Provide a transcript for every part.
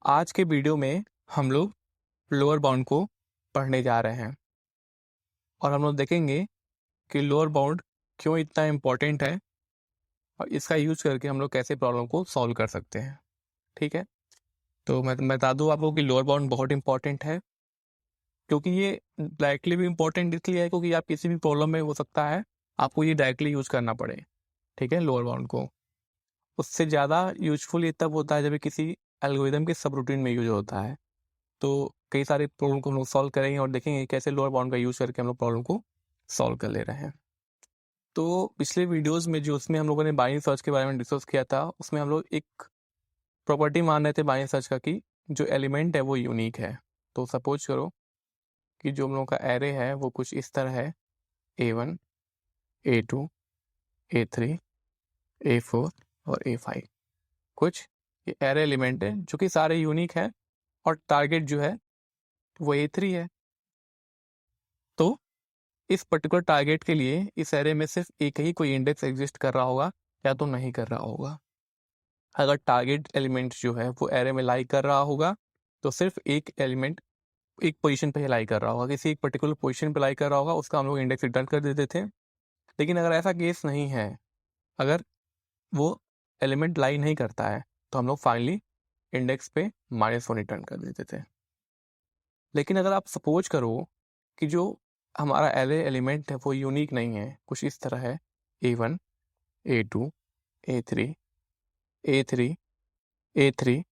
आज के वीडियो में हम लोग लोअर बाउंड को पढ़ने जा रहे हैं और हम लोग देखेंगे कि लोअर बाउंड क्यों इतना इम्पोर्टेंट है और इसका यूज करके हम लोग कैसे प्रॉब्लम को सॉल्व कर सकते हैं। ठीक है, तो मैं बता दूं आपको कि लोअर बाउंड बहुत इंपॉर्टेंट है, क्योंकि ये डायरेक्टली भी इम्पोर्टेंट इसलिए है क्योंकि आप किसी भी प्रॉब्लम में हो सकता है आपको ये डायरेक्टली यूज करना पड़े। ठीक है, लोअर बाउंड को उससे ज़्यादा यूजफुल ये तब होता है जब ये किसी एल्गोरिदम के सब रूटीन में यूज होता है। तो कई सारे प्रॉब्लम को हम लोग सॉल्व करेंगे और देखेंगे कैसे लोअर बाउंड का यूज करके हम लोग प्रॉब्लम को सॉल्व कर ले रहे हैं। तो पिछले वीडियोस में जो उसमें हम लोगों ने बाइनरी सर्च के बारे में डिस्कस किया था, उसमें हम लोग एक प्रॉपर्टी मान रहे थे बाइनरी सर्च का कि जो एलिमेंट है वो यूनिक है। तो सपोज करो कि जो हम लोगों का एरे है वो कुछ इस तरह है, A1, A2, A3, A4 और A5। कुछ ये एरे एलिमेंट है जो कि सारे यूनिक है और टारगेट जो है वो A3 है। तो इस पर्टिकुलर टारगेट के लिए इस एरे में सिर्फ एक ही कोई इंडेक्स एग्जिस्ट कर रहा होगा या तो नहीं कर रहा होगा। अगर टारगेट एलिमेंट जो है वो एरे में लाई कर रहा होगा तो सिर्फ एक एलिमेंट एक पोजीशन पे ही लाई कर रहा होगा, किसी एक पर्टिकुलर पोजीशन पे लाई कर रहा होगा, उसका हम लोग इंडेक्स रिटर्न कर देते थे। लेकिन अगर ऐसा केस नहीं है, अगर वो एलिमेंट लाई नहीं करता है, तो हम लोग फाइनली इंडेक्स पे -1 रिटर्न कर देते थे। लेकिन अगर आप सपोज करो कि जो हमारा एरे एलिमेंट है वो यूनिक नहीं है, कुछ इस तरह है, A1, A2, A3, A3, A3,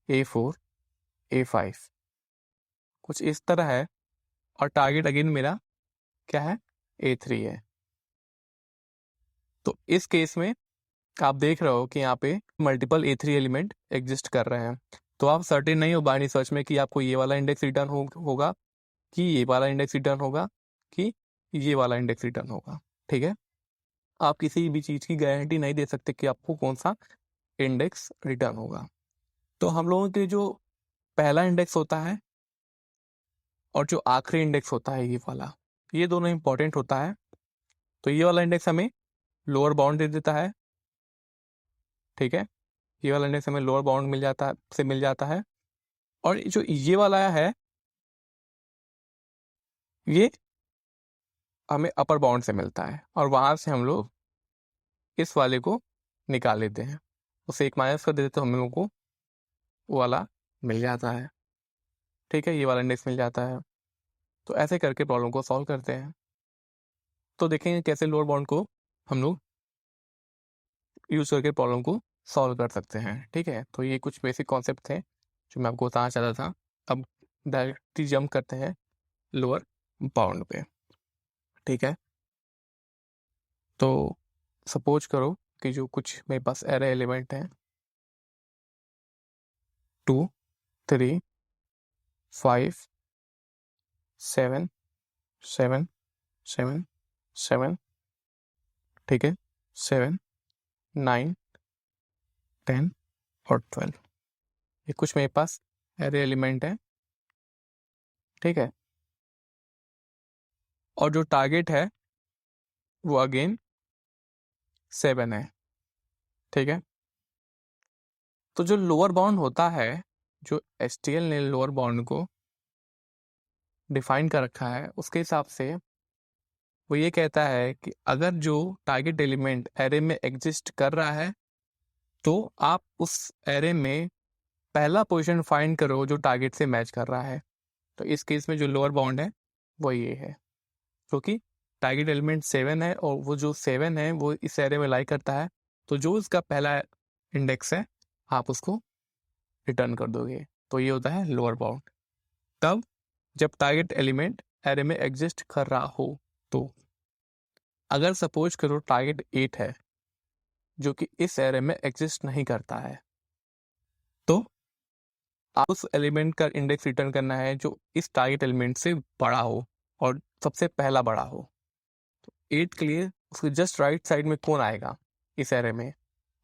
A4, A5, कुछ इस तरह है और टारगेट अगेन मेरा क्या है, A3 है। तो इस केस में आप देख रहे हो कि यहाँ पे मल्टीपल A3 एलिमेंट एग्जिस्ट कर रहे हैं। तो आप सर्टेन नहीं हो बाइनरी सर्च में कि आपको ये वाला इंडेक्स रिटर्न होगा कि ये वाला इंडेक्स रिटर्न होगा कि ये वाला इंडेक्स रिटर्न होगा। ठीक है, आप किसी भी चीज़ की गारंटी नहीं दे सकते कि आपको कौन सा इंडेक्स रिटर्न होगा। तो हम लोगों के जो पहला इंडेक्स होता है और जो आखिरी इंडेक्स होता है ये वाला, ये दोनों इंपॉर्टेंट होता है। तो ये वाला इंडेक्स हमें लोअर बाउंड दे देता है। ठीक है, ये वाला इंडेक्स हमें लोअर बाउंड मिल जाता है और जो ये वाला है ये हमें अपर बाउंड से मिलता है और वहां से हम लोग इस वाले को निकाल लेते हैं, उसे एक माइनस कर देते तो हम लोगों को वो वाला मिल जाता है। ठीक है, ये वाला इंडेक्स मिल जाता है। तो ऐसे करके प्रॉब्लम को सॉल्व करते हैं। तो देखेंगे कैसे लोअर बाउंड को हम लोग यूज करके प्रॉब्लम को सॉल्व कर सकते हैं। ठीक है, तो ये कुछ बेसिक कॉन्सेप्ट थे जो मैं आपको बताना चाहता था। अब डायरेक्टली जंप करते हैं लोअर बाउंड पे। ठीक है, तो सपोज करो कि जो कुछ मेरे पास एरे एलिमेंट हैं 2, 3, 5, 7, 7, 7, 7, ठीक है, 7, 9, 10 और 12, ये कुछ मेरे पास एरे एलिमेंट है। ठीक है, और जो टारगेट है वो अगेन 7 है। ठीक है, तो जो लोअर बाउंड होता है, जो STL ने लोअर बाउंड को डिफाइन कर रखा है, उसके हिसाब से वो ये कहता है कि अगर जो टारगेट एलिमेंट एरे में एग्जिस्ट कर रहा है तो आप उस एरे में पहला पोजीशन फाइंड करो जो टारगेट से मैच कर रहा है। तो इस केस में जो लोअर बाउंड है वो ये है, क्योंकि टारगेट एलिमेंट 7 है और वो जो 7 है वो इस एरे में लाई करता है, तो जो इसका पहला इंडेक्स है आप उसको रिटर्न कर दोगे। तो ये होता है लोअर बाउंड। तब जब टारगेट एलिमेंट एरे में एग्जिस्ट कर रहा हो, तो अगर सपोज करो टारगेट 8 है जो कि इस एरे में एग्जिस्ट नहीं करता है, तो आप उस एलिमेंट का इंडेक्स रिटर्न करना है जो इस टारगेट एलिमेंट से बड़ा हो और सबसे पहला बड़ा हो। तो 8 के लिए उसके जस्ट राइट साइड में कौन आएगा इस एरे में,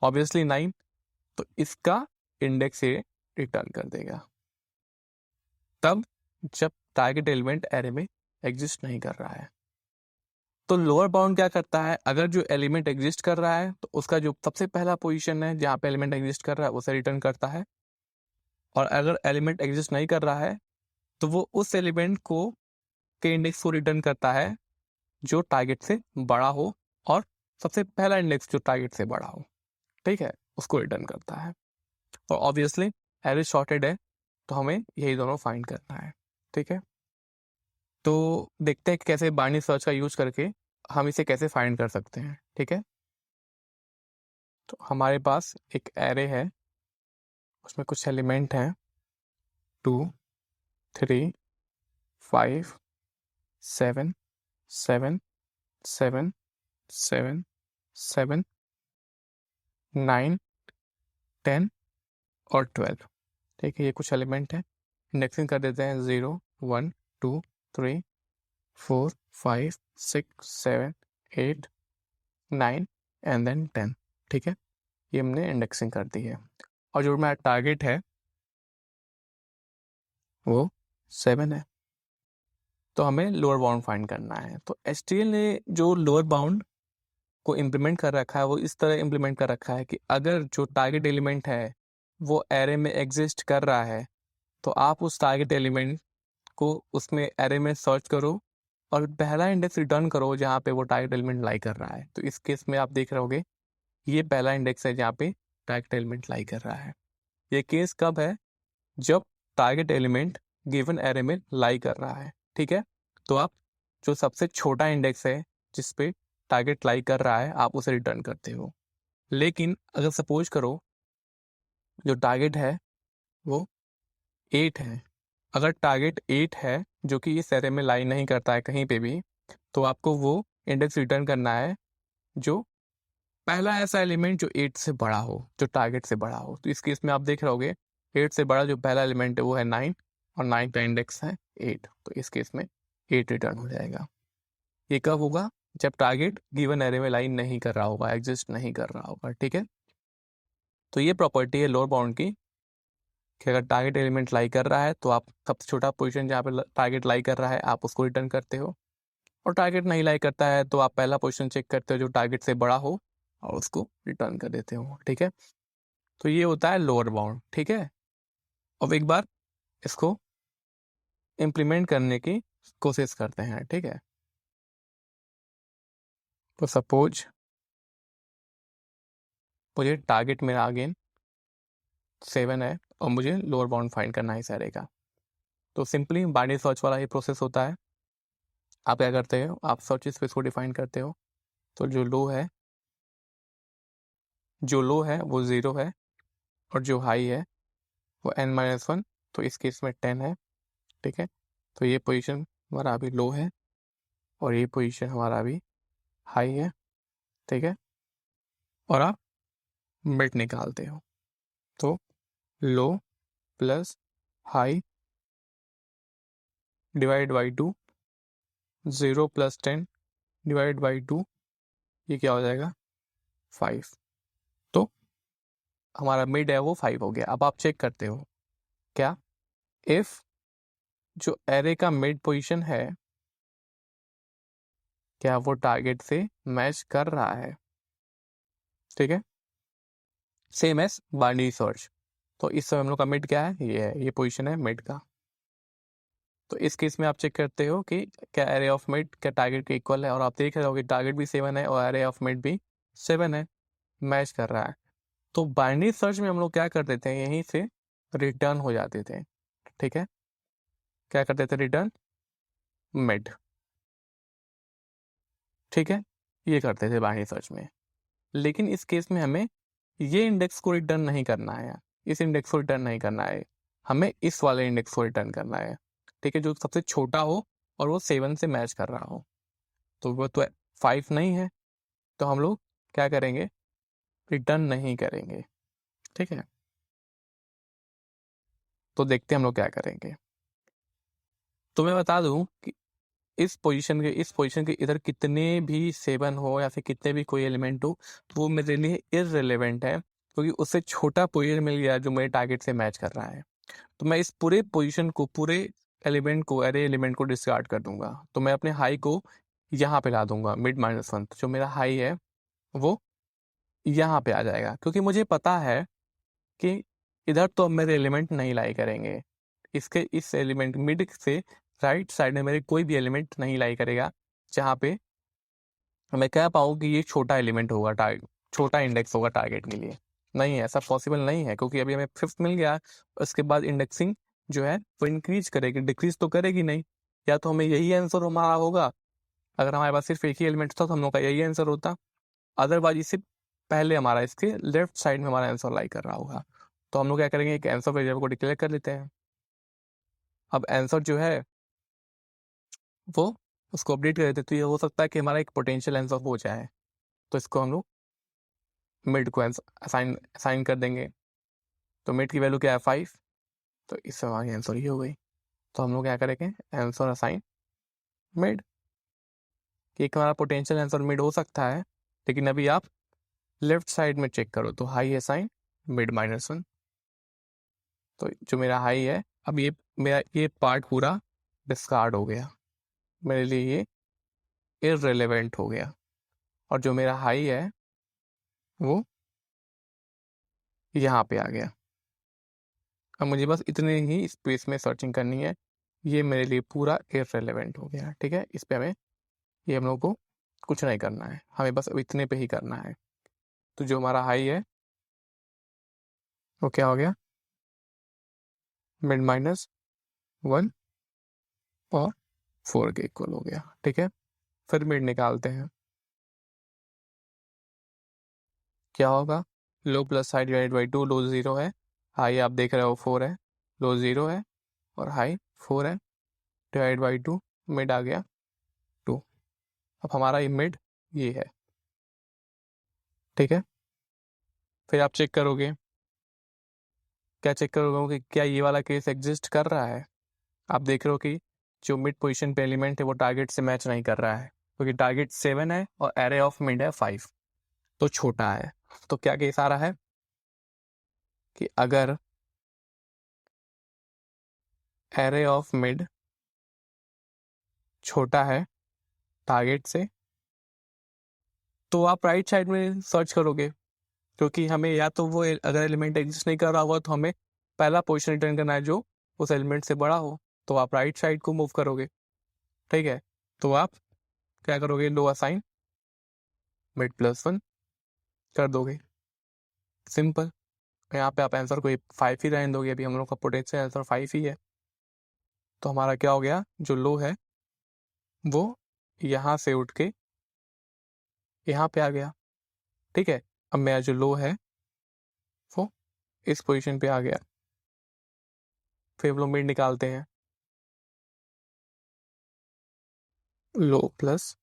ऑब्वियसली 9। तो इसका इंडेक्स ये रिटर्न कर देगा तब जब टारगेट एलिमेंट एरे में एग्जिस्ट नहीं कर रहा है। तो लोअर बाउंड क्या करता है, अगर जो एलिमेंट एग्जिस्ट कर रहा है तो उसका जो सबसे पहला पोजीशन है जहाँ पे एलिमेंट एग्जिस्ट कर रहा है उसे रिटर्न करता है। और अगर एलिमेंट एग्जिस्ट नहीं कर रहा है तो वो उस एलिमेंट को के इंडेक्स को रिटर्न करता है जो टारगेट से बड़ा हो, और सबसे पहला इंडेक्स जो टारगेट से बड़ा हो, ठीक है, उसको रिटर्न करता है। और ऑब्वियसली एरे शॉर्टेड है तो हमें यही दोनों फाइंड करना है, ठीक है। तो देखते हैं कि कैसे बाइनरी सर्च का यूज करके हम इसे कैसे फाइंड कर सकते हैं, ठीक है। तो हमारे पास एक एरे है, उसमें कुछ एलिमेंट हैं 2 3 5 7 7 7 7 7 9 10 और 12, ठीक है। ये कुछ एलिमेंट है, इंडेक्सिंग कर देते हैं 0 1 2 3 4 5 6 7 8 9 एंड देन 10, ठीक है। ये हमने इंडेक्सिंग कर दी है, और जो हमारा टारगेट है वो 7 है, तो हमें लोअर बाउंड फाइंड करना है। तो HTML ने जो लोअर बाउंड को इम्प्लीमेंट कर रखा है वो इस तरह इम्प्लीमेंट कर रखा है कि अगर जो टारगेट एलिमेंट है वो एरे में एग्जिस्ट कर रहा है तो आप उस टारगेट एलिमेंट को उसमें एरे में सर्च करो और पहला इंडेक्स रिटर्न करो जहाँ पे वो टारगेट एलिमेंट लाई कर रहा है। तो इस केस में आप देख रहे होगे ये पहला इंडेक्स है जहाँ पे टारगेट एलिमेंट लाई कर रहा है। ये केस कब है? जब टारगेट एलिमेंट गिवन एरे में लाई कर रहा है, ठीक है। तो आप जो सबसे छोटा इंडेक्स है जिस पे टारगेट लाई कर रहा है आप उसे रिटर्न करते हो। लेकिन अगर सपोज करो जो टारगेट है वो 8 है, अगर टारगेट 8 है जो कि इस एरे में लाई नहीं करता है कहीं पे भी, तो आपको वो इंडेक्स रिटर्न करना है जो पहला ऐसा एलिमेंट जो 8 से बड़ा हो, जो टारगेट से बड़ा हो। तो इस केस में आप देख रहे होगे 8 से बड़ा जो पहला एलिमेंट है वो है 9, और 9 का इंडेक्स है 8, तो इस केस में 8 रिटर्न हो जाएगा। ये कब होगा? जब टारगेट गिवन एरे में लाइन नहीं कर रहा होगा, एग्जिस्ट नहीं कर रहा होगा, ठीक है। तो ये प्रॉपर्टी है लोअर बाउंड की कि अगर टारगेट एलिमेंट लाई कर रहा है तो आप सबसे छोटा पोजीशन जहाँ पे टारगेट लाई कर रहा है आप उसको रिटर्न करते हो, और टारगेट नहीं लाई करता है तो आप पहला पोजीशन चेक करते हो जो टारगेट से बड़ा हो और उसको रिटर्न कर देते हो, ठीक है। तो ये होता है लोअर बाउंड, ठीक है। अब एक बार इसको इम्प्लीमेंट करने की कोशिश करते हैं, ठीक है। तो सपोज मुझे टारगेट मेरा अगेन 7 है और मुझे लोअर बाउंड फाइंड करना है इस एरे का। तो सिंपली बाइनरी सर्च वाला ही प्रोसेस होता है। आप क्या करते हो, आप सर्च स्पेस को डिफाइन करते हो। तो जो लो है वो 0 है, और जो हाई है वो n-1, तो इस केस में 10 है, ठीक है। तो ये पोजीशन हमारा अभी लो है और ये पोजीशन हमारा अभी हाई है, ठीक है। और आप मिड निकालते हो, तो low plus high divide by 2, 0 plus 10 divide by 2, ये क्या हो जाएगा 5। तो हमारा मिड है वो 5 हो गया। अब आप चेक करते हो क्या इफ जो एरे का मिड पोजीशन है क्या वो टारगेट से मैच कर रहा है, ठीक है। Same as binary search. तो इस समय हम लोग का मिड क्या है, ये है, ये पोजीशन है मिड का। तो इस केस में आप चेक करते हो कि क्या एरे ऑफ मिड क्या टारगेट के इक्वल है, और आप देख रहे हो कि टारगेट भी 7 है और एरे ऑफ मिड भी 7 है, मैच कर रहा है। तो बाइनरी सर्च में हम लोग क्या कर देते हैं, यहीं से रिटर्न हो जाते थे, ठीक है। क्या करते थे, रिटर्न मिड, ठीक है, ये करते थे बाइनरी सर्च में। लेकिन इस केस में हमें ये इंडेक्स को रिटर्न नहीं करना है, इस इंडेक्स को रिटर्न नहीं करना है, हमें इस वाले इंडेक्स को रिटर्न करना है, ठीक है, जो सबसे छोटा हो और वो 7 से मैच कर रहा हो। तो वो तो 5 नहीं है, तो हम लोग क्या करेंगे, रिटर्न नहीं करेंगे, ठीक है। तो देखते हैं हम लोग क्या करेंगे। तो मैं बता दूं कि इस पोजीशन के इधर कितने भी 7 हो या फिर कितने भी कोई एलिमेंट हो तो वो मेरे लिए इररिलेवेंट है, क्योंकि उससे छोटा पोजीशन मिल गया जो मेरे टारगेट से मैच कर रहा है। तो मैं इस पूरे पोजीशन को, पूरे एलिमेंट को, एरे एलिमेंट को डिस्कार्ड कर दूंगा। तो मैं अपने हाई को यहाँ पे ला दूंगा mid-1, तो जो मेरा हाई है वो यहाँ पे आ जाएगा, क्योंकि मुझे पता है कि इधर तो अब मेरे एलिमेंट नहीं लाई करेंगे, इसके इस एलिमेंट मिड से राइट साइड में मेरे कोई भी एलिमेंट नहीं लाई करेगा जहाँ पे मैं कह पाऊँ कि ये छोटा एलिमेंट होगा, टारगेट छोटा इंडेक्स होगा टारगेट के लिए। नहीं है, ऐसा पॉसिबल नहीं है, क्योंकि अभी हमें फिफ्थ मिल गया, उसके बाद इंडेक्सिंग जो है वो इंक्रीज करेगी, डिक्रीज तो करेगी नहीं। या तो हमें यही आंसर हमारा होगा, अगर हमारे पास सिर्फ एक ही एलिमेंट था तो हम लोग का यही आंसर होता, अदरवाइज इससे पहले हमारा इसके लेफ्ट साइड में हमारा आंसर लाई कर रहा होगा। तो हम लोग क्या करेंगे, एक आंसर वेरिएबल को डिक्लेयर कर लेते हैं। अब आंसर जो है वो उसको अपडेट कर देते हैं, तो ये हो सकता है कि हमारा एक पोटेंशियल आंसर हो जाए, तो इसको हम लोग मिड को असाइन असाइन कर देंगे। तो मिड की वैल्यू क्या है 5, तो इससे हमारी आंसर ये हो गई। तो हम लोग क्या करेंगे, आंसर असाइन मिड, कि एक हमारा पोटेंशियल आंसर मिड हो सकता है, लेकिन अभी आप लेफ्ट साइड में चेक करो तो हाई असाइन मिड -1। तो जो मेरा हाई है, अब ये मेरा ये पार्ट पूरा डिस्कार्ड हो गया, मेरे लिए ये इररिलेवेंट हो गया, और जो मेरा हाई है वो यहाँ पे आ गया। अब मुझे बस इतने ही स्पेस में सर्चिंग करनी है, ये मेरे लिए पूरा इररिलेवेंट हो गया। ठीक है, इस पे हमें, ये हम लोग को कुछ नहीं करना है, हमें बस अब इतने पे ही करना है। तो जो हमारा हाई है वो क्या हो गया, मिड -1 और 4 के इक्वल हो गया। ठीक है, फिर मिड निकालते हैं, क्या होगा, low plus high divide by 2, लो 0 है, हाई आप देख रहे हो 4 है, लो 0 है और हाई 4 है, डिवाइड बाई 2, मिड आ गया 2। अब हमारा ये मिड ये है। ठीक है, फिर आप चेक करोगे, क्या चेक करोगे कि क्या ये वाला केस एग्जिस्ट कर रहा है। आप देख रहे हो कि जो मिड पोजीशन पे एलिमेंट है वो टारगेट से मैच नहीं कर रहा है, क्योंकि टारगेट 7 है और एरे ऑफ मिड है 5, तो छोटा है। तो क्या केस आ रहा है कि अगर एरे ऑफ मिड छोटा है टारगेट से, तो आप राइट साइड में सर्च करोगे, क्योंकि हमें या तो वो अगर एलिमेंट एग्जिस्ट नहीं कर रहा हुआ तो हमें पहला पोजीशन रिटर्न करना है जो उस एलिमेंट से बड़ा हो, तो आप राइट साइड को मूव करोगे। ठीक है, तो आप क्या करोगे, लो असाइन मिड +1 कर दोगे, सिंपल। यहाँ पे आप आंसर को 5 ही रहने दोगे, अभी हम लोग का पोटेंशियल आंसर 5 ही है। तो हमारा क्या हो गया, जो लो है वो यहाँ से उठ के यहाँ पे आ गया। ठीक है, अब मेरा जो लो है वो इस पोजीशन पे आ गया। फिर हम लोग मिड निकालते हैं, लो प्लस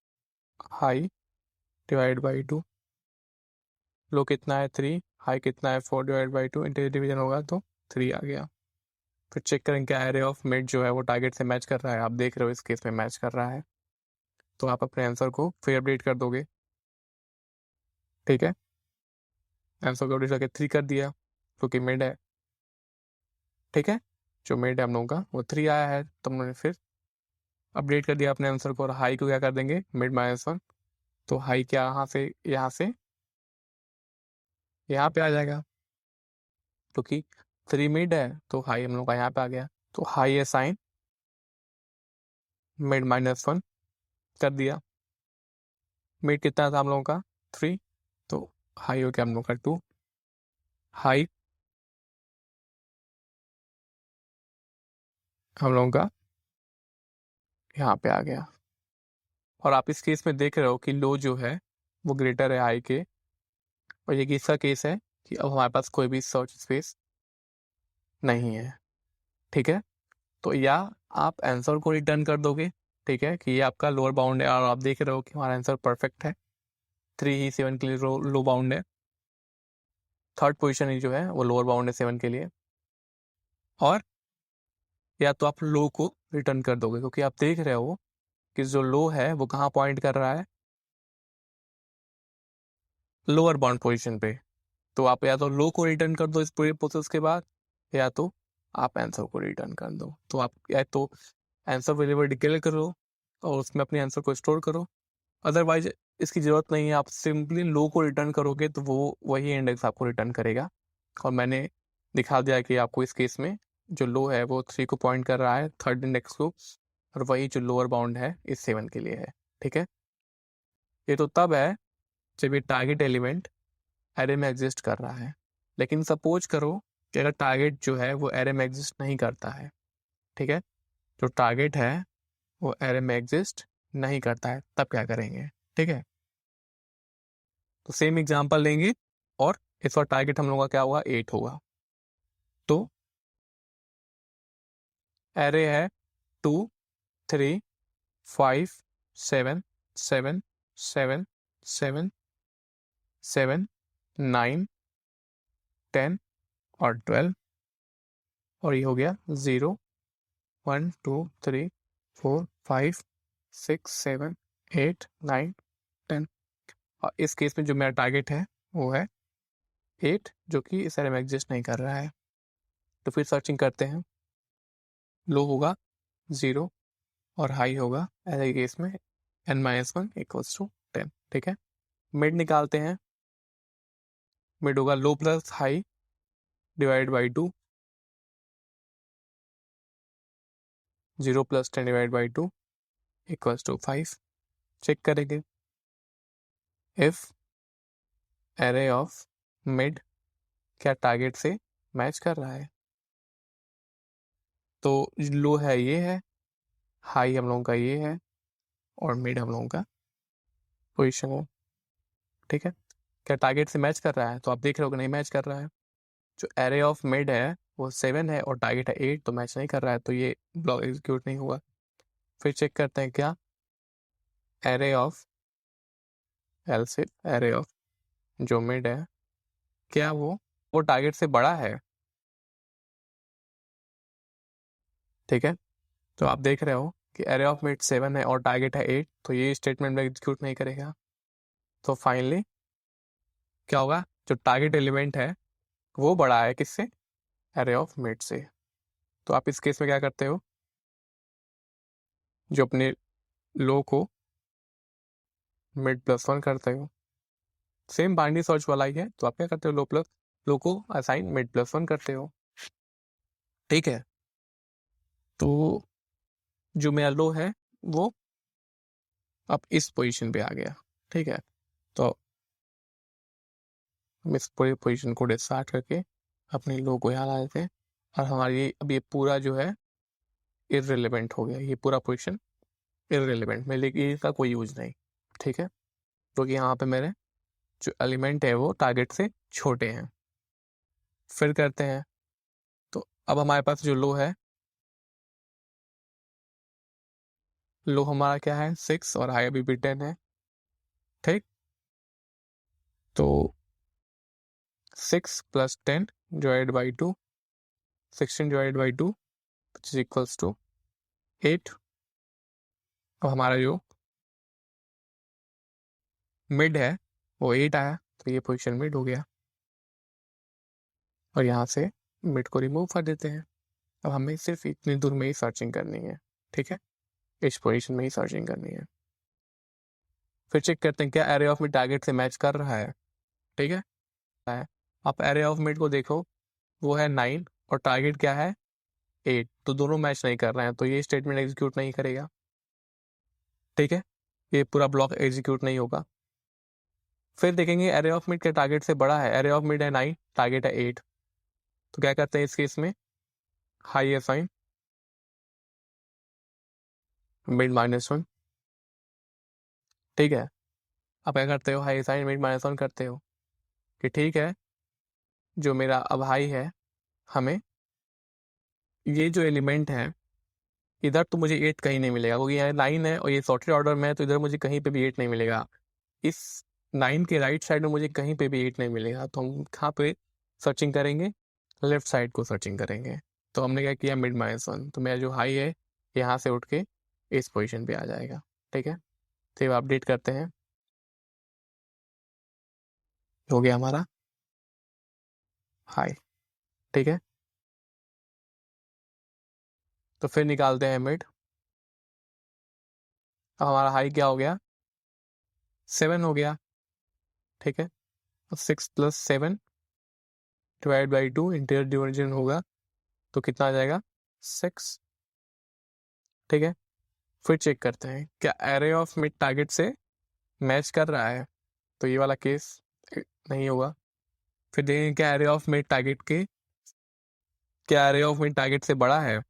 हाई डिवाइड बाई 2, लो कितना है 3, हाई कितना है 4 डिवाइड बाई 2, इंटीजर डिवीजन होगा तो 3 आ गया। फिर चेक करेंगे क्या एरे ऑफ मिड जो है वो टारगेट से मैच कर रहा है, आप देख रहे हो इस केस में मैच कर रहा है, तो आप अपने आंसर को फिर अपडेट कर दोगे। ठीक है, आंसर को अपडेट करके 3 कर दिया, क्योंकि मिड है। ठीक है, जो मिड है हम लोगों का वो 3 आया है, तो हमने फिर अपडेट कर दिया अपने आंसर को, और हाई को क्या कर देंगे, मिड -1। तो हाई क्या यहाँ से यहाँ पे आ जाएगा, क्योंकि 3 मिड है तो हाई हम लोग का यहाँ पे आ गया। तो हाई है साइन मिड -1 कर दिया, मिड कितना था हम लोगों का 3, तो हाई हो गया हम लोग का 2, हाई हम लोगों का यहाँ पे आ गया। और आप इस केस में देख रहे हो कि लो जो है वो ग्रेटर है हाई के, और ये किसका केस है कि अब हमारे पास कोई भी सर्च स्पेस नहीं है। ठीक है, तो या आप आंसर को रिटर्न कर दोगे, ठीक है, कि ये आपका लोअर बाउंड है, और आप देख रहे हो कि हमारा आंसर परफेक्ट है, 3 ही 7 के लिए लो बाउंड है, थर्ड पोजीशन ही जो है वो लोअर बाउंड है 7 के लिए। और या तो आप लो को रिटर्न कर दोगे, क्योंकि आप देख रहे हो कि जो लो है वो कहाँ पॉइंट कर रहा है, लोअर बाउंड पोजीशन पे। तो आप या तो लो को रिटर्न कर दो इस पूरे प्रोसेस के बाद, या तो आप आंसर को रिटर्न कर दो। तो आप या तो आंसर वेरिएबल डिक्लेयर करो और उसमें अपने आंसर को स्टोर करो, अदरवाइज इसकी ज़रूरत नहीं है, आप सिंपली लो को रिटर्न करोगे तो वो वही इंडेक्स आपको रिटर्न करेगा। और मैंने दिखा दिया कि आपको इस केस में जो लो है वो 3 को पॉइंट कर रहा है, थर्ड इंडेक्स को, और वही जो लोअर बाउंड है इस 7 के लिए है। ठीक है, ये तो तब है जब ये टारगेट एलिमेंट एरे में एग्जिस्ट कर रहा है। लेकिन सपोज करो कि अगर टारगेट जो है वो एरे में एग्जिस्ट नहीं करता है। ठीक है, जो टारगेट है वो एरे में एग्जिस्ट नहीं करता है, तब क्या करेंगे? ठीक है, तो सेम एग्जांपल लेंगे और इस बार टारगेट हम लोगों का क्या होगा? 8 होगा। तो एरे है 2 3 5 7 7 7 7 7 9 10 और 12, और ये हो गया 0 1 2 3 4 5 6 7 8 9 10। और इस केस में जो मेरा टारगेट है वो है 8, जो कि इस एरे में एग्जिस्ट नहीं कर रहा है। तो फिर सर्चिंग करते हैं, लो होगा 0 और हाई होगा ऐसे केस में n-1 इक्वल्स टू 10। ठीक है, मिड निकालते हैं, मिड होगा low plus high divide by 2, 0 plus 10 divide by 2 equals to 5। Check करेंगे इफ एरे ऑफ मिड क्या टारगेट से मैच कर रहा है। तो लो है ये है, हाई हम लोगों का ये है, और मिड हम लोगों का पोजीशन है। ठीक है, क्या टारगेट से मैच कर रहा है? तो आप देख रहे हो कि नहीं मैच कर रहा है। जो एरे ऑफ मिड है वो 7 है और टारगेट है 8, तो मैच नहीं कर रहा है, तो ये ब्लॉक एग्जीक्यूट नहीं हुआ। फिर चेक करते हैं क्या array of else if array of जो मिड है क्या वो टारगेट से बड़ा है। ठीक है, तो आप देख रहे हो कि एरे ऑफ मिड 7 है और टारगेट है 8, तो ये स्टेटमेंट में एग्जीक्यूट नहीं करेगा। तो फाइनली क्या होगा? जो टारगेट एलिमेंट है वो बड़ा है किससे? एरे ऑफ मिड से। तो आप इस केस में क्या करते हो? जो अपने लो को मिड प्लस 1 करते हो, सेम बाइनरी सर्च वाला ही है, तो आप क्या करते हो? लो को असाइन मिड प्लस 1 करते हो। ठीक है, तो जो मेरा लो है वो अब इस पोजीशन पे आ गया। ठीक है, तो हम इस पूरी पोजीशन को डिस्टार्ट करके अपने लो को यहाँ ला देते हैं, और हमारी अब ये पूरा जो है इररिलेवेंट हो गया, ये पूरा पोजीशन इररिलेवेंट में, लेकिन इसका कोई यूज नहीं। ठीक है, क्योंकि यहाँ पे मेरे जो एलिमेंट है वो टारगेट से छोटे हैं। फिर करते हैं, तो अब हमारे पास जो लो हमारा क्या है? 6 और हाई अभी भी 10 है। ठीक, तो 6 plus 10 divide by 2, 16 divide by 2 which is equals to 8। अब हमारा जो मिड है वो 8 आया, तो ये पोजीशन मिड हो गया, और यहाँ से मिड को रिमूव कर देते हैं। अब हमें सिर्फ इतनी दूर में ही सर्चिंग करनी है। ठीक है, इस पोजीशन में ही सर्चिंग करनी है। फिर चेक करते हैं क्या एरे ऑफ मिड टारगेट से मैच कर रहा है। ठीक है, आप एरे ऑफ मिड को देखो, वो है 9 और टारगेट क्या है? 8, तो दोनों मैच नहीं कर रहे हैं, तो ये स्टेटमेंट एग्जीक्यूट नहीं करेगा। ठीक है, ये पूरा ब्लॉक एग्जीक्यूट नहीं होगा। फिर देखेंगे एरे ऑफ मिड के टारगेट से बड़ा है, एरे ऑफ मिड है 9, टारगेट है 8, तो क्या करते हैं इस केस में? High assign mid -1। ठीक है, आप क्या करते हो? हाई असाइन मिड -1 करते हो कि ठीक है, जो मेरा अब हाई है, हमें ये जो एलिमेंट है इधर तो मुझे 8 कहीं नहीं मिलेगा, क्योंकि यहाँ 9 है और ये सॉर्टेड ऑर्डर में है, तो इधर मुझे कहीं पे भी 8 नहीं मिलेगा। इस 9 के राइट साइड में मुझे कहीं पे भी 8 नहीं मिलेगा, तो हम कहाँ पे सर्चिंग करेंगे? लेफ्ट साइड को सर्चिंग करेंगे। तो हमने क्या किया? मिड -1, तो मेरा जो हाई है यहाँ से उठ के इस पोजीशन पे आ जाएगा। ठीक है, तो अपडेट करते हैं, हो गया हमारा हाई। ठीक है, तो फिर निकालते हैं मिड। अब हमारा हाई क्या हो गया? 7 हो गया। ठीक है, 6 + 7 डिवाइड बाई 2 इंटीरियर डिवीजन होगा तो कितना आ जाएगा 6। ठीक है, फिर चेक करते हैं क्या एरे ऑफ मिड टारगेट से मैच कर रहा है, तो ये वाला केस नहीं होगा। फिर देखेंगे क्या एरे ऑफ मिड टारगेट से बड़ा है,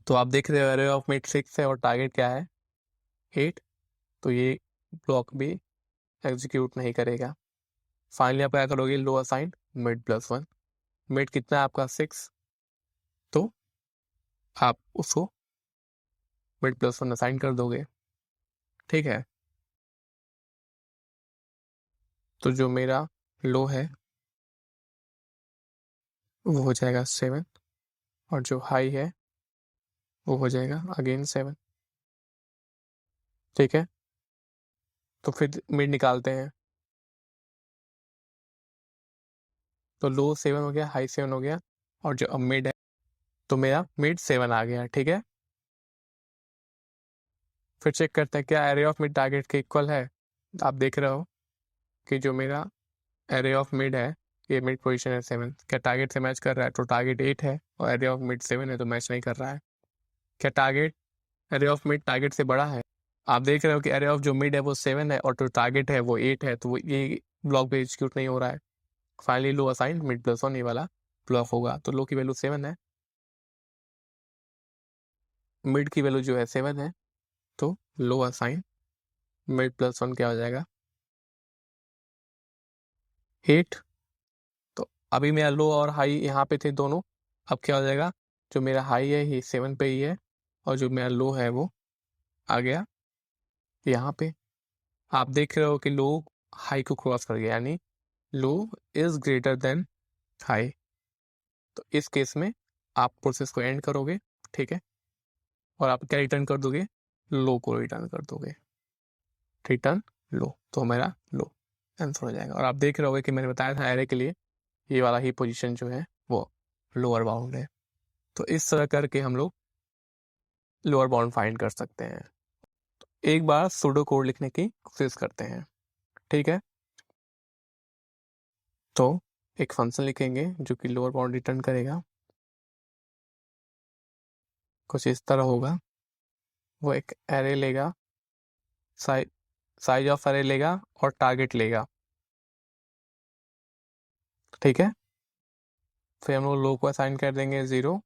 तो आप देख रहे हो एरे ऑफ मिड 6 है और टारगेट क्या है 8, तो ये ब्लॉक भी एग्जीक्यूट नहीं करेगा। फाइनली आप क्या करोगे, लो असाइन मिड +1। मिड कितना है आपका 6, तो आप उसको मिड +1 असाइन कर दोगे। ठीक है, तो जो मेरा लो है वो हो जाएगा 7 और जो हाई है वो हो जाएगा अगेन 7। ठीक है, तो फिर मिड निकालते हैं। तो लो 7 हो गया, हाई 7 हो गया, और जो अब मिड है तो मेरा मिड 7 आ गया। ठीक है, फिर चेक करते हैं क्या एरे ऑफ मिड टारगेट के इक्वल है। आप देख रहे हो कि जो मेरा एरे ऑफ मिड है, ये मिड पोजीशन है 7, क्या टारगेट से मैच कर रहा है, तो टारगेट 8 है और एरे ऑफ मिड 7 है तो मैच नहीं कर रहा है। क्या target array of mid target से बड़ा है, आप देख रहे हो कि एरे ऑफ जो मिड है वो 7 है और जो टारगेट है वो 8 है, तो ये ब्लॉक पे एग्जीक्यूट नहीं हो रहा है। फाइनली लो असाइन मिड +1 ये वाला ब्लॉक होगा, तो लो की वैल्यू 7 है, मिड की वैल्यू जो है 7 है, तो लो असाइन मिड +1 क्या हो जाएगा 8। तो अभी मेरा लो और हाई यहाँ पे थे दोनों, अब क्या हो जाएगा, जो मेरा हाई है ये 7 पे ही है और जो मेरा लो है वो आ गया यहाँ पे। आप देख रहे हो कि लो हाई को क्रॉस कर गया, यानी लो इज ग्रेटर देन हाई। तो इस केस में आप प्रोसेस को एंड करोगे। ठीक है, और आप क्या रिटर्न कर दोगे, लो को रिटर्न कर दोगे, रिटर्न लो, तो मेरा लो आंसर हो जाएगा। और आप देख रहे होगे कि मैंने बताया था एरे के लिए ये वाला ही पोजीशन जो है वो लोअर बाउंड है। तो इस तरह करके हम लोग लोअर बाउंड फाइंड कर सकते हैं। एक बार सूडो कोड लिखने की कोशिश करते हैं। ठीक है, तो एक फंक्शन लिखेंगे जो कि लोअर बाउंड रिटर्न करेगा, कुछ इस तरह होगा। वो एक एरे लेगा, साइज ऑफ एरे लेगा और टारगेट लेगा। ठीक है, फिर हम लोग लो को असाइन कर देंगे 0,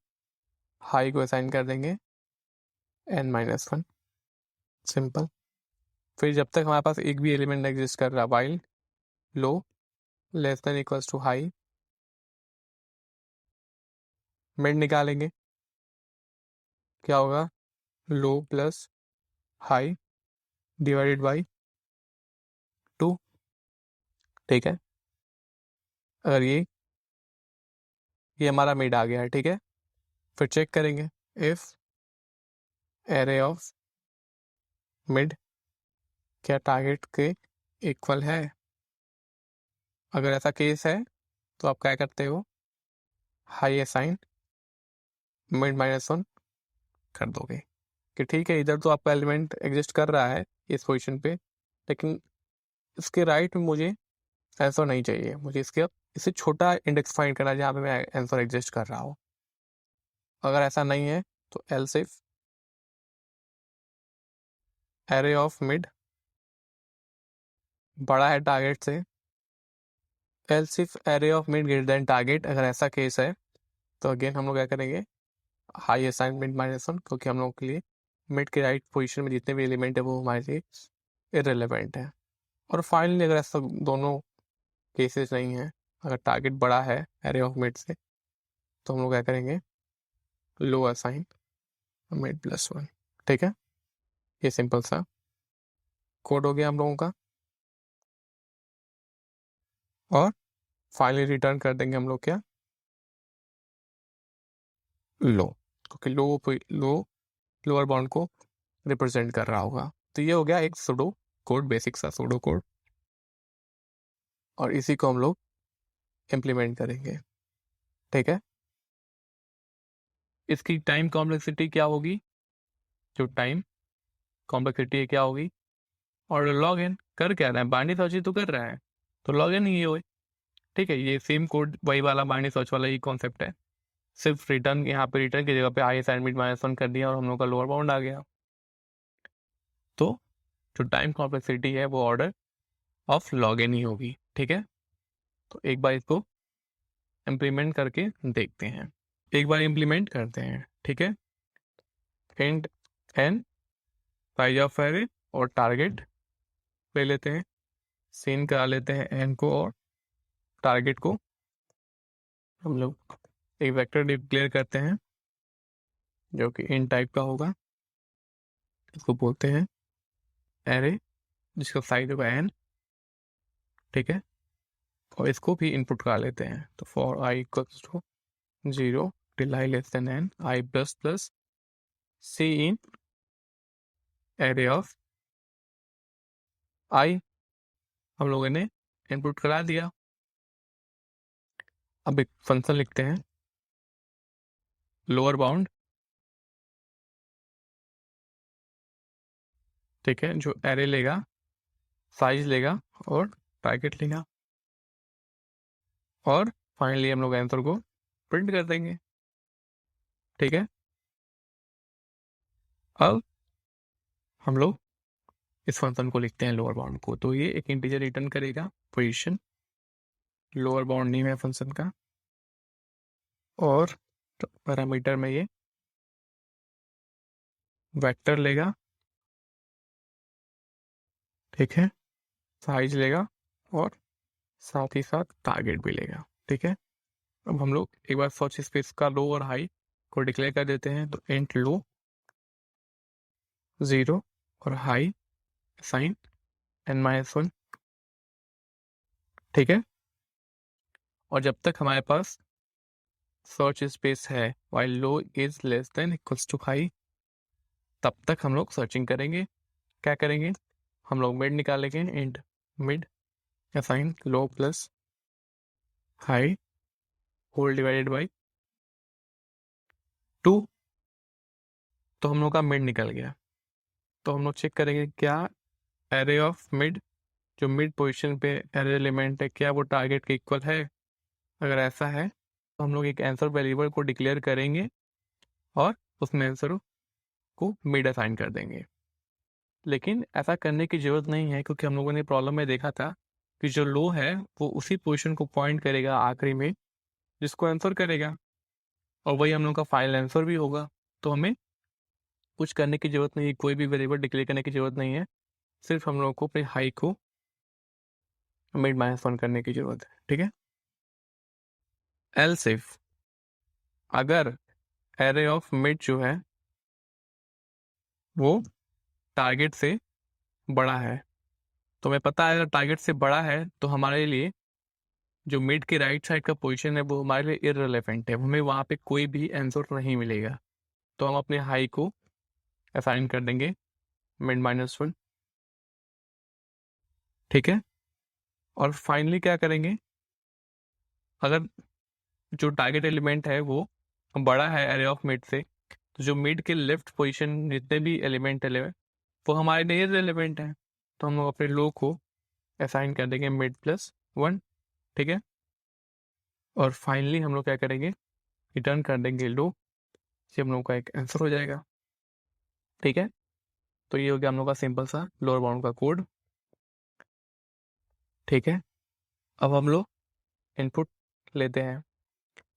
हाई को असाइन कर देंगे n-1, सिंपल। फिर जब तक हमारे पास एक भी एलिमेंट एग्जिस्ट कर रहा, while low less than equals to high, mid निकालेंगे, क्या होगा low plus high divided by 2। ठीक है, अगर ये हमारा मिड आ गया है। ठीक है, फिर चेक करेंगे इफ एरे ऑफ मिड क्या टारगेट के इक्वल है। अगर ऐसा केस है तो आप क्या करते हो, हाई असाइन मिड -1 कर दोगे कि ठीक है इधर तो आपका एलिमेंट एग्जिस्ट कर रहा है इस पोजीशन पे, लेकिन इसके राइट में मुझे आंसर नहीं चाहिए, मुझे इससे छोटा इंडेक्स फाइंड करना है जहाँ पे मैं आंसर एग्जिस्ट कर रहा हूँ। अगर ऐसा नहीं है तो else if array of mid बड़ा है टारगेट से, else if array of mid greater than target, अगर ऐसा केस है तो अगेन हम लोग क्या करेंगे, हाई असाइनमेंट -1, क्योंकि हम लोग के लिए मिड के राइट पोजीशन में जितने भी एलिमेंट है वो हमारे लिए इररिलेवेंट है। और फाइनली अगर ऐसा दोनों केसेस नहीं है, अगर टारगेट बड़ा है एरे ऑफ मिड से, तो हम लोग क्या करेंगे, लो असाइन मिड +1। ठीक है, ये सिंपल सा कोड हो गया हम लोगों का, और फाइनली रिटर्न कर देंगे हम लोग क्या, लो, क्योंकि लो लोअर बाउंड को रिप्रेजेंट कर रहा होगा। तो ये हो गया एक सूडो कोड, बेसिक सा सूडो कोड, और इसी को हम लोग इम्प्लीमेंट करेंगे। ठीक है, इसकी टाइम कॉम्प्लेक्सिटी क्या होगी, जो टाइम कॉम्प्लेक्सिटी है क्या होगी, और लॉग इन कर क्या रहा है, बाइनरी सर्च तो कर रहा है, तो लॉग इन ही हो ठीक है, ये सेम कोड वही वाला बाइनरी सर्च वाला ही कॉन्सेप्ट है, सिर्फ रिटर्न, यहाँ पे रिटर्न की जगह पे आई असाइनमेंट -1 कर दिया और हम लोग का लोअर बाउंड आ गया। तो जो टाइम कॉम्प्लेक्सिटी है वो ऑर्डर ऑफ लॉग एन ही होगी। ठीक है, तो एक बार इसको इम्प्लीमेंट करके देखते हैं, एक बार इम्प्लीमेंट करते हैं। ठीक है, int n size of array और टारगेट ले लेते हैं, सीन करा लेते हैं एन को और टारगेट को। हम लोग एक वेक्टर डिक्लेयर करते हैं जो कि इन टाइप का होगा, इसको बोलते हैं एरे जिसका साइज होगा एन। ठीक है, और इसको भी इनपुट करा लेते हैं, तो for i equals to 0 till I less than n I plus plus C in array of I हम लोगों ने इनपुट करा दिया। अब एक फंक्शन लिखते हैं लोअर बाउंड, ठीक है, जो एरे लेगा, साइज लेगा और टारगेट लेगा, और फाइनली हम लोग आंसर को प्रिंट कर देंगे। ठीक है, अब हम लोग इस फंक्शन को लिखते हैं लोअर बाउंड को, तो ये एक इंटीजर रिटर्न करेगा पोजीशन, लोअर बाउंड नेम है फंक्शन का, और पैरामीटर में ये वेक्टर लेगा। ठीक है, साइज लेगा और साथ ही साथ टारगेट भी लेगा। ठीक है, अब हम लोग एक बार सर्च स्पेस का लो और हाई को डिक्लेयर कर देते हैं, तो इंट लो 0 और हाई साइन n-1। ठीक है, और जब तक हमारे पास सर्च स्पेस है while low is less than equals to high, तब तक हम लोग सर्चिंग करेंगे। क्या करेंगे, हम लोग मिड निकालेंगे, int mid assign low plus high whole divided by 2, तो हम लोग का मिड निकल गया। तो हम लोग चेक करेंगे क्या एरे ऑफ मिड, जो मिड पोजीशन पे एरे एलिमेंट है, क्या वो टारगेट के इक्वल है। अगर ऐसा है तो हम लोग एक आंसर वेरिएबल को डिक्लेयर करेंगे और उसमें आंसर को मिड असाइन कर देंगे। लेकिन ऐसा करने की ज़रूरत नहीं है, क्योंकि हम लोगों ने प्रॉब्लम में देखा था कि जो लो है वो उसी पोजीशन को पॉइंट करेगा आखिरी में जिसको आंसर करेगा, और वही हम लोग का फाइनल आंसर भी होगा। तो हमें कुछ करने की ज़रूरत नहीं है, कोई भी वेरिएबल डिक्लेयर करने की ज़रूरत नहीं है, सिर्फ हम लोग को अपने हाई को मिड -1 करने की ज़रूरत है। ठीक है, एल्स इफ अगर एरे ऑफ मिड जो है वो टारगेट से बड़ा है, तो हमें पता है अगर टारगेट से बड़ा है तो हमारे लिए जो मिड के राइट साइड का पोजीशन है वो हमारे लिए इररिलेवेंट है, हमें वहाँ पे कोई भी आंसर नहीं मिलेगा। तो हम अपने हाई को असाइन कर देंगे मिड -1। ठीक है, और फाइनली क्या करेंगे, अगर जो टारगेट एलिमेंट है वो बड़ा है एरे ऑफ मिड से, तो जो मिड के लेफ्ट पोजीशन जितने भी एलिमेंट है वो हमारे लिए इररिलेवेंट है, तो हम लोग अपने लो को असाइन कर देंगे मिड +1। ठीक है, और फाइनली हम लोग क्या करेंगे, रिटर्न कर देंगे लो, से हम लोग का एक आंसर हो जाएगा। ठीक है, तो ये हो गया हम लोग का सिंपल सा लोअर बाउंड का कोड। ठीक है, अब हम लोग इनपुट लेते हैं,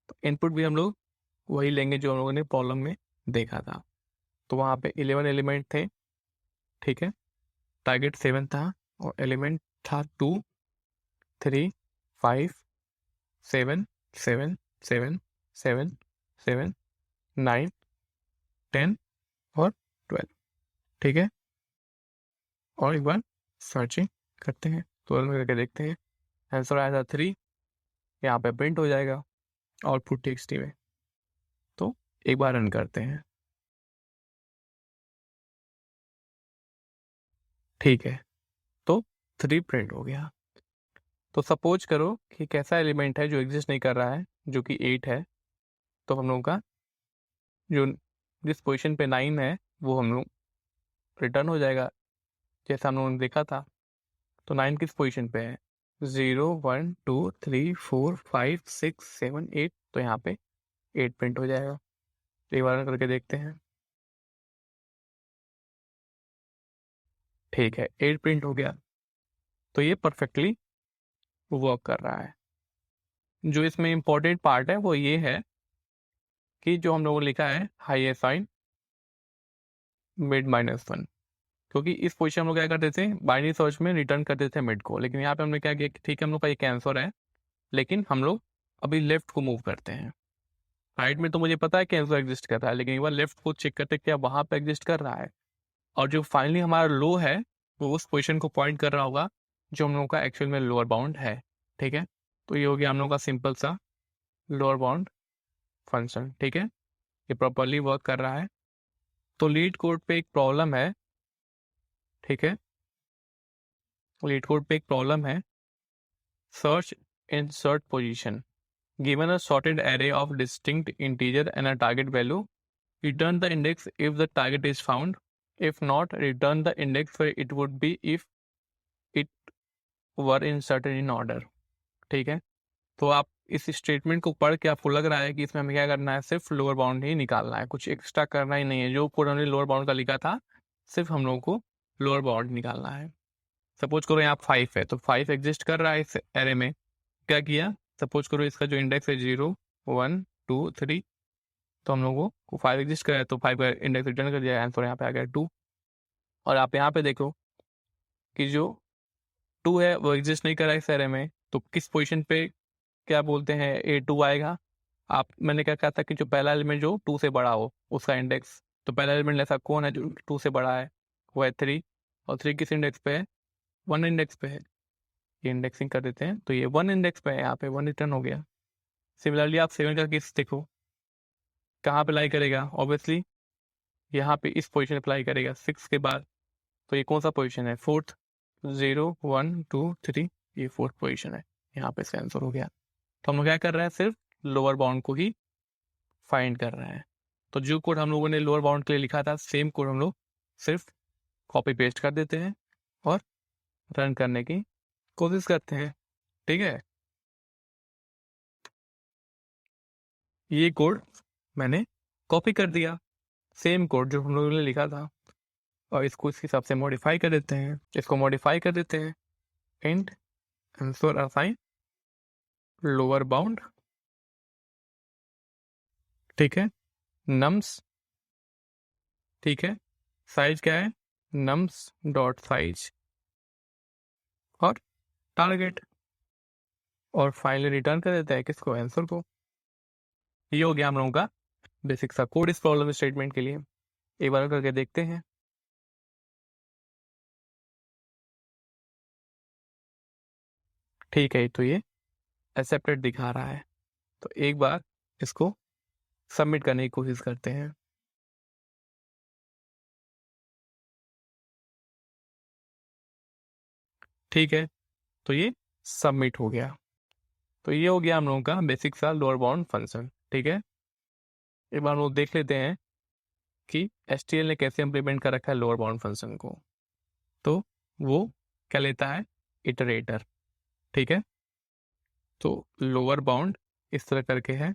तो इनपुट भी हम लोग वही लेंगे जो हम लोगों ने प्रॉब्लम में देखा था। तो वहाँ पे 11 एलिमेंट थे। ठीक है, टारगेट 7 था और एलिमेंट था 2 3 5 7 7 7 7 7 9 10 और 12। ठीक है, और एक बार सर्चिंग करते हैं, तो करके देखते हैं, आंसर आया था 3, यहाँ पे प्रिंट हो जाएगा आउटपुट टीएक्सटी में। तो एक बार रन करते हैं। ठीक है, तो 3 प्रिंट हो गया। तो सपोज करो कि एक ऐसा एलिमेंट है जो एग्जिस्ट नहीं कर रहा है, जो कि 8 है, तो हम लोगों का जो जिस पोजीशन पे 9 है वो हम लोग रिटर्न हो जाएगा, जैसा हम लोगों ने देखा था। तो 9 किस पोजीशन पे है, 0 1 2 3 4 5 6 7 8, तो यहाँ पे 8 प्रिंट हो जाएगा। एक बार रन करके देखते हैं। ठीक है, 8 प्रिंट हो गया। तो ये परफेक्टली वर्क कर रहा है। जो इसमें इंपॉर्टेंट पार्ट है वो ये है कि जो हम लोगों ने लिखा है हाई साइन मिड -1, क्योंकि इस पोजीशन हम लोग क्या करते थे, बाइनरी सर्च में रिटर्न करते थे मिड को, लेकिन यहाँ पे हमने क्या किया कि ठीक है हम लोग का एक आंसर है, लेकिन हम लोग अभी लेफ्ट को मूव करते हैं। राइट में तो मुझे पता है कि आंसर एग्जिस्ट कर रहा है, लेकिन एक बार लेफ्ट को चेक करते क्या वहां पे एग्जिस्ट कर रहा है। और जो फाइनली हमारा लो है वो उस पोजिशन को पॉइंट कर रहा होगा जो हम लोग का एक्चुअल में लोअर बाउंड है। ठीक है, तो ये हो गया हम लोग का सिंपल सा लोअर बाउंड फंक्शन। ठीक है, ये प्रॉपरली वर्क कर रहा है। तो लीड कोड पे एक प्रॉब्लम है। ठीक है, लीड कोड पे एक प्रॉब्लम है, search insert position given a sorted array of distinct integer and a target value, return the index if the target is found, if not return the index where it would be if it were inserted in order। ठीक है, तो आप इस statement को पढ़ के आपको लग रहा है कि इसमें हमें क्या करना है, सिर्फ लोअर बाउंड ही निकालना है, कुछ एक्स्ट्रा करना ही नहीं है। जो कोड हमने लोअर बाउंड का लिखा था सिर्फ हम लोगों को लोअर बाउंड निकालना है। सपोज करो यहाँ 5 है, तो 5 एग्जिस्ट कर रहा है इस एरे में। क्या किया, सपोज करो इसका जो इंडेक्स है 0 1 2 3, तो हम लोगों को 5 एग्जिस्ट कर रहा है, तो 5 का इंडेक्स रिटर्न कर दिया, आंसर यहाँ पे आ गया 2। और आप यहाँ पे देखो कि जो 2 है वो एग्जिस्ट नहीं कर रहा है इस एरे में, तो किस पोजिशन पे क्या बोलते हैं A2 आएगा। आप मैंने क्या कहा था कि जो पहला एलिमेंट जो 2 से बड़ा हो उसका इंडेक्स, तो पहला एलिमेंट ऐसा कौन है जो 2 से बड़ा है, वो है 3। और 3 किस इंडेक्स पे है, 1 इंडेक्स पे है। ये इंडेक्सिंग कर देते हैं, तो ये 1 इंडेक्स पे है, यहाँ पे 1 रिटर्न हो गया। सिमिलरली आप 7 का केस देखो, कहाँ पे लाई करेगा, ऑब्वियसली यहाँ पे इस पोजीशन अप्लाई करेगा 6 के बाद। तो ये कौन सा पोजीशन है, 4th। 0 1 2 3, ये 4th पोजीशन है, यहाँ पे इसका आंसर हो गया। तो हम लोग क्या कर रहे हैं, सिर्फ लोअर बाउंड को ही फाइंड कर रहे हैं। तो जो कोड हम लोगों ने लोअर बाउंड के लिए लिखा था सेम कोड हम लोग सिर्फ कॉपी पेस्ट कर देते हैं और रन करने की कोशिश करते हैं। ठीक है, ये कोड मैंने कॉपी कर दिया, सेम कोड जो हम लोगों ने लिखा था, और इसको इस हिसाब से मॉडिफाई कर देते हैं। इसको मॉडिफाई कर देते हैं, int answer assign lower bound. ठीक है, नम्स। ठीक है, साइज क्या है, नम्स डॉट साइज और टारगेट, और फाइनली रिटर्न कर देता है किसको, आंसर को। ये हो गया हम लोगों का बेसिक सा कोड इस प्रॉब्लम स्टेटमेंट के लिए। एक बार करके देखते हैं। ठीक है, तो ये एक्सेप्टेड दिखा रहा है, तो एक बार इसको सबमिट करने की कोशिश करते हैं। ठीक है, तो ये सबमिट हो गया। तो ये हो गया हम लोगों का बेसिक सा लोअर बाउंड फंक्शन। ठीक है, एक बार हम लोग देख लेते हैं कि STL ने कैसे इम्प्लीमेंट कर रखा है लोअर बाउंड फंक्शन को। तो वो क्या लेता है, इटरेटर। ठीक है, तो लोअर बाउंड इस तरह करके है,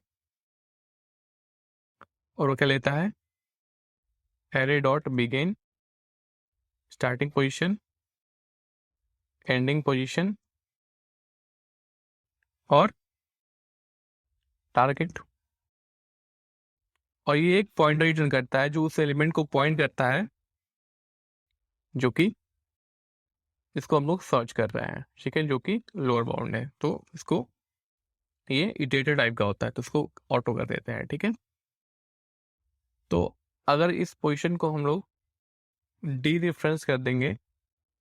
और वो क्या लेता है, array dot begin starting position ending position और टारगेट। और ये एक पॉइंटर रिटर्न करता है जो उस एलिमेंट को पॉइंट करता है जो कि इसको हम लोग सर्च कर रहे हैं। ठीक है, जो कि लोअर बाउंड है, तो इसको ये इटरेटर टाइप का होता है, तो इसको ऑटो कर देते हैं। ठीक है, तो अगर इस पोजीशन को हम लोग डी रेफरेंस कर देंगे,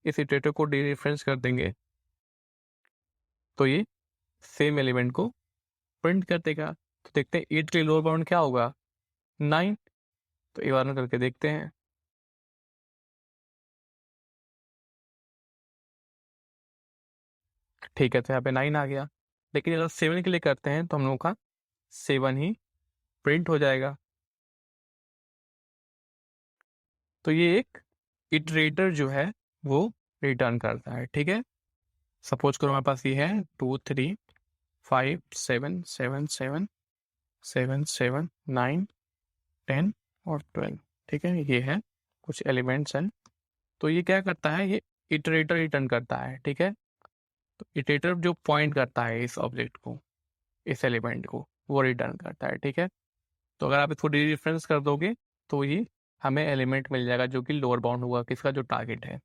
इस इटरेटर को डी रेफरेंस कर देंगे, तो ये सेम एलिमेंट को प्रिंट कर देगा। तो देखते हैं 8 के लोअर बाउंड क्या होगा, 9। तो एक बार में करके देखते हैं। ठीक है, तो यहाँ पे 9 आ गया, लेकिन अगर 7 के लिए करते हैं तो हम लोग का 7 ही प्रिंट हो जाएगा। तो ये एक इटरेटर जो है वो रिटर्न करता है। ठीक है, सपोज करो हमारे पास ये है 2 3 5 7 7 7 7 7 9 10 और 12। ठीक है, ये है कुछ एलिमेंट्स हैं। तो ये क्या करता है, ये इटरेटर रिटर्न करता है। ठीक है, तो इटरेटर जो पॉइंट करता है इस ऑब्जेक्ट को, इस एलिमेंट को, वो रिटर्न करता है। ठीक है, तो अगर आप इसको डिफरेंस कर दोगे तो ये हमें एलिमेंट मिल जाएगा जो कि लोअर बाउंड होगा किसका, जो टारगेट है।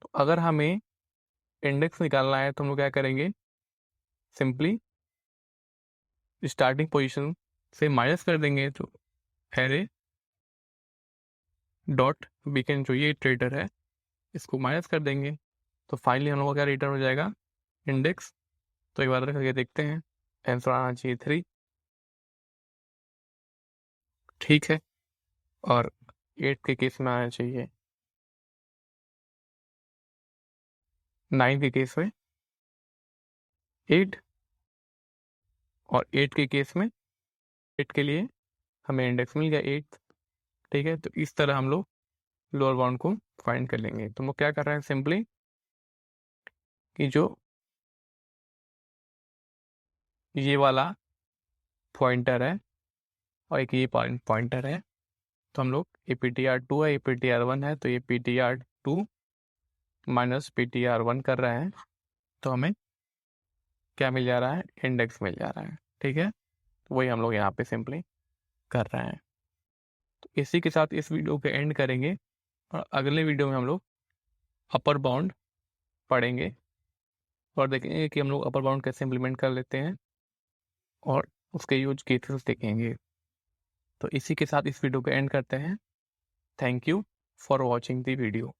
तो अगर हमें इंडेक्स निकालना है तो हम लोग क्या करेंगे, सिंपली स्टार्टिंग पोजीशन से माइनस कर देंगे। तो एरे डॉट बीकन जो ये इटरेटर है इसको माइनस कर देंगे, तो फाइनली हम लोग का क्या रिटर्न हो जाएगा, इंडेक्स। तो एक बार करके देखते हैं, आंसर आना चाहिए 3। ठीक है, और 8 के केस में आना चाहिए 9 के केस में 8, और 8 के केस में 8 के लिए हमें इंडेक्स मिल गया 8। ठीक है, तो इस तरह हम लोग लोअर बाउंड को फाइंड कर लेंगे। तो हम लोग क्या कर रहे हैं, सिंपली कि जो ये वाला पॉइंटर है और एक ये पॉइंटर है, तो हम लोग ये ptr2 है, ये ptr1 है, तो ये ptr2 माइनस ptr1 कर रहे हैं, तो हमें क्या मिल जा रहा है, इंडेक्स मिल जा रहा है। ठीक है, तो वही हम लोग यहाँ पे सिंपली कर रहे हैं। तो इसी के साथ इस वीडियो को एंड करेंगे, और अगले वीडियो में हम लोग अपर बाउंड पढ़ेंगे और देखेंगे कि हम लोग अपर बाउंड कैसे इम्प्लीमेंट कर लेते हैं और उसके यूज केसेस देखेंगे। तो इसी के साथ इस वीडियो को एंड करते हैं। Thank you for watching the video.